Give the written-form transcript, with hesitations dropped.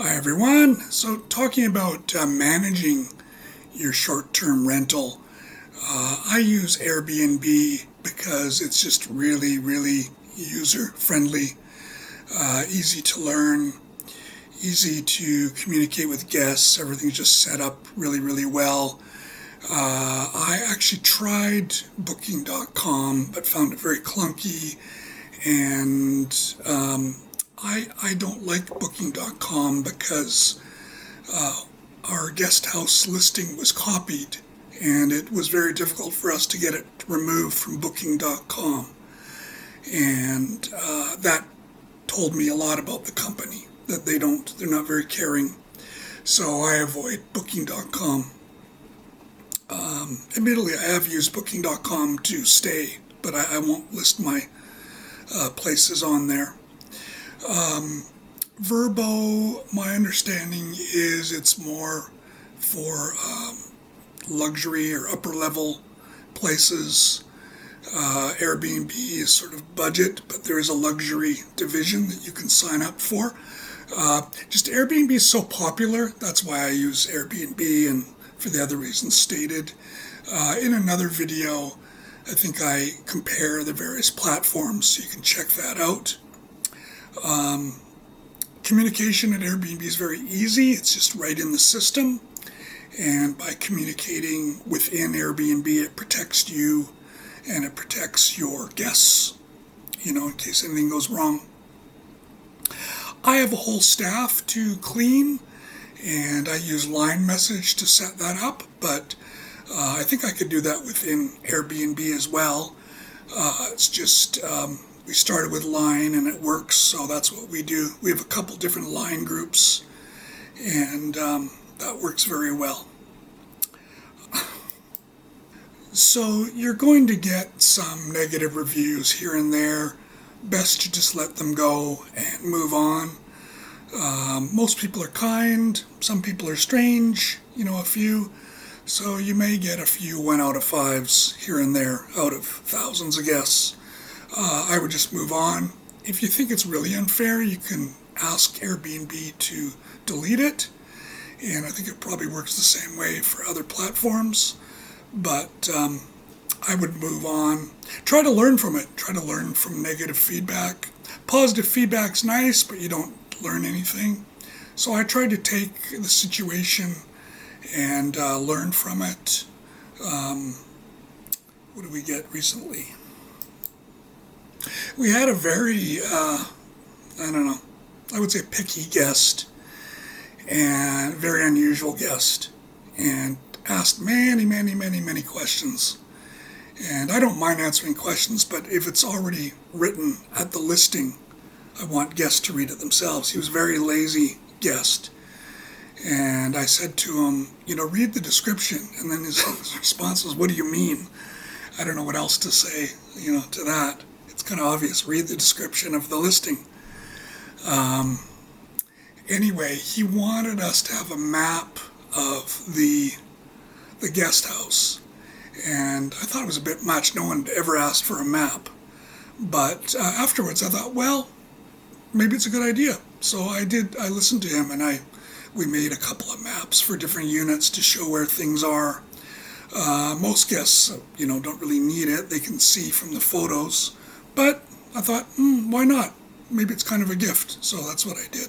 Hi everyone. So talking about managing your short-term rental, I use Airbnb because it's just really user-friendly, easy to learn, easy to communicate with guests. Everything's just set up really well. I actually tried Booking.com but found it very clunky, and I don't like Booking.com because our guest house listing was copied, and it was very difficult for us to get it removed from Booking.com. And that told me a lot about the company, that they're not very caring. So I avoid Booking.com. Admittedly, I have used Booking.com to stay, but I won't list my places on there. Verbo, my understanding is it's more for luxury or upper level places. Airbnb is sort of budget, but there is a luxury division that you can sign up for. Just Airbnb is so popular, that's why I use Airbnb, and for the other reasons stated. In another video, I think I compare the various platforms, so you can check that out. Communication at Airbnb is very easy. It's just right in the system. And by communicating within Airbnb, it protects you and it protects your guests, in case anything goes wrong. I have a whole staff to clean, and I use Line Message to set that up, but I think I could do that within Airbnb as well. It's just we started with Line and it works, so that's what we do. We have a couple different Line groups, and that works very well. So you're going to get some negative reviews here and there. Best to just let them go and move on. Most people are kind, some people are strange, a few. So you may get a few 1 out of 5s here and there out of thousands of guests. I would just move on. If you think it's really unfair, you can ask Airbnb to delete it. And I think it probably works the same way for other platforms. But I would move on. Try to learn from it. Try to learn from negative feedback. Positive feedback's nice, but you don't learn anything. So I tried to take the situation and learn from it. What did we get recently? We had a very, I would say picky guest, and very unusual guest, and asked many questions. And I don't mind answering questions, but if it's already written at the listing, I want guests to read it themselves. He was a very lazy guest. And I said to him, read the description. And then his response was, what do you mean? I don't know what else to say, to that. It's kind of obvious. Read the description of the listing. Anyway, he wanted us to have a map of the guest house. And I thought it was a bit much. No one ever asked for a map. But afterwards I thought, well, maybe it's a good idea. So I listened to him, and we made a couple of maps for different units to show where things are. Most guests, don't really need it. They can see from the photos. But I thought, why not? Maybe it's kind of a gift. So that's what I did.